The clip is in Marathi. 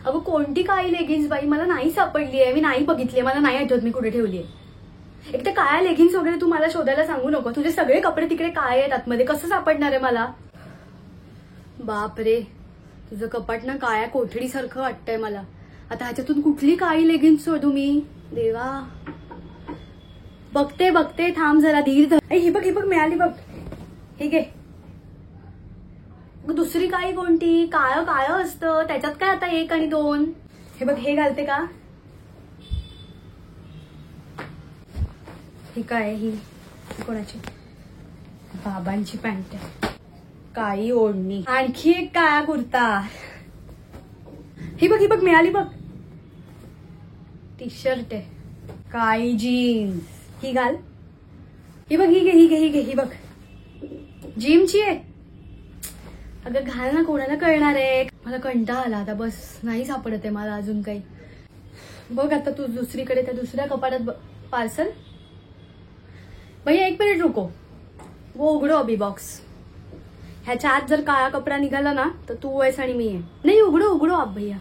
अगं कोणती काळी लेगिन्स बाई, मला नाही सापडली आहे, मी नाही बघितली, मला नाही आठवत मी कुठे ठेवली आहे. एक तर काळ्या लेगिन्स वगैरे तू मला शोधायला सांगू नको. तुझे सगळे कपडे तिकडे काळे आहेत आतमध्ये, कसं सापडणार आहे मला? बापरे, तुझं कपाट ना काळ्या कोठडीसारखं वाटतंय मला. आता ह्याच्यातून कुठली काळी लेगिन्स शोधू मी? देवा, बघते बघते, थांब जरा, धीर धर. हे बघ, हे बघ, मिळाली बघ. हे घे. दुसरी काळी कोणती? काळं काळं असतं त्याच्यात काय आता 1 आणि 2. हे बघ, हे घालते का? ही काय? ही कोणाची? बाबांची पॅन्ट आहे. काळी ओढणी, आणखी एक काळा कुर्ता. ही बघ, ही बघ, मिळाली बघ. टी शर्ट आहे, काळी जीन्स. ही घाल. ही बघ, ही घे, ही घे, ही घे, ही बघ, जिमची आहे. अगं घाल ना, कोणाला कळणार आहे? मला कंटाळा आला आता, बस, नाही सापडत आहे मला अजून काही. बघ आता तू दुसरीकडे त्या दुसऱ्या कपाटात पार्सल. भैया 1 मिनिट रुको, वो उघडो अभी बॉक्स. ह्याच्या आत जर काळा कपडा निघाला ना तर तू आहेस आणि मी आहे. नाही, उघडो उघडो आप भैया.